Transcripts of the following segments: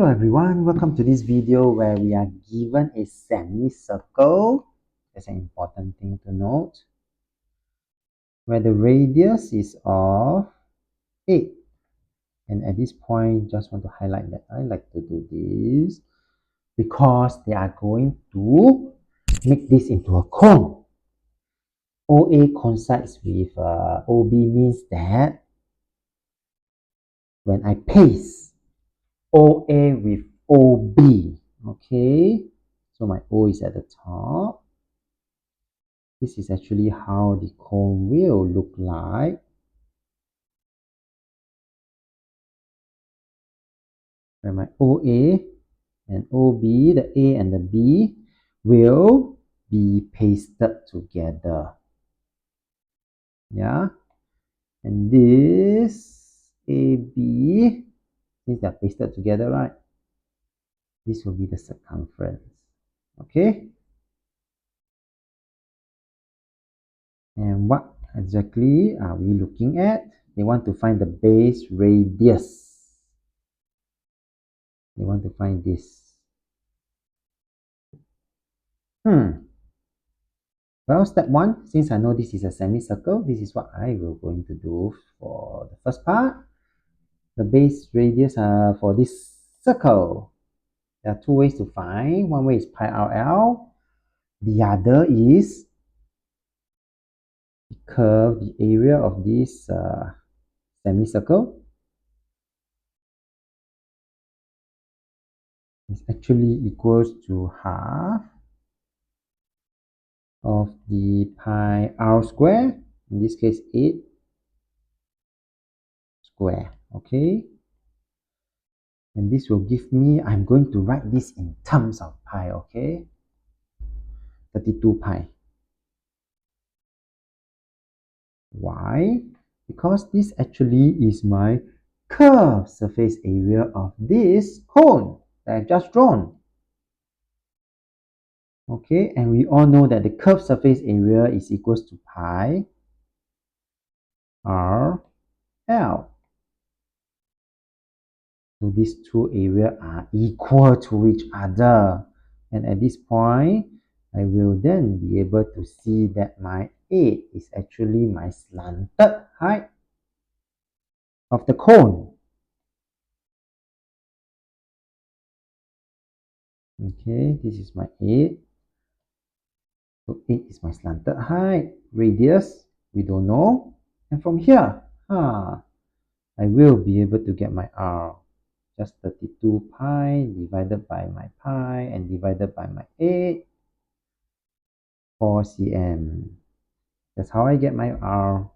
Hello everyone, welcome to this video where we are given a semicircle. That's an important thing to note. Where the radius is of 8. And at this point, just want to highlight that I like to do this because they are going to make this into a cone. OA coincides with OB means that when I paste OA with OB, okay, so my O is at the top. This is actually how the cone will look like. Where my OA and OB, the A and the B, will be pasted together. Yeah. And this AB, since they're pasted together, right? This will be the circumference. Okay. And what exactly are we looking at? They want to find the base radius. They want to find this. Well, step 1, since I know this is a semicircle, this is what I will going to do for the first part. The base radius for this circle. There are two ways to find. One way is pi RL. The other is curve the area of this semicircle. It's actually equals to half of the pi r square, in this case 8 square, okay? And this will give me, I'm going to write this in terms of pi, okay? 32 pi. Why? Because this actually is my curved surface area of this cone that I've just drawn. Okay, and we all know that the curved surface area is equals to pi r L. So these two areas are equal to each other. And at this point, I will then be able to see that my 8 is actually my slanted height of the cone. Okay, this is my 8. So 8 is my slanted height. Radius, we don't know. And from here, I will be able to get my R. Just 32 pi divided by my pi and divided by my 8. 4 cm. That's how I get my R.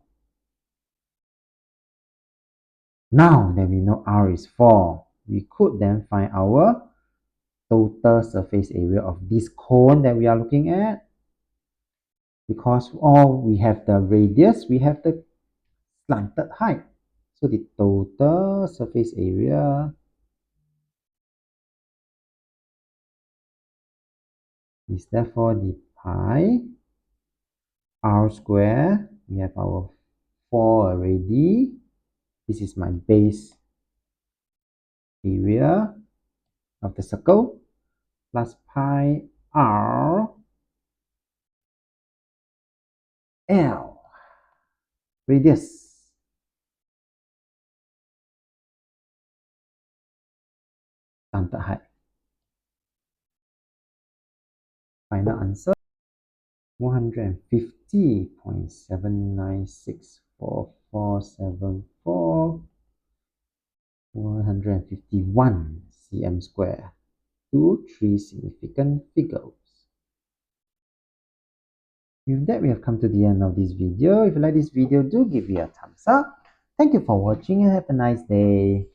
Now that we know R is 4, we could then find our total surface area of this cone that we are looking at. Because we have the radius, we have the slanted height. So the total surface area is therefore the pi r square. We have our 4 already. This is my base area of the circle plus pi r L, radius. Slanted height. Final answer 150.79644474 151 cm square. 3 significant figures. With that, we have come to the end of this video. If you like this video, do give it a thumbs up. Thank you for watching and have a nice day.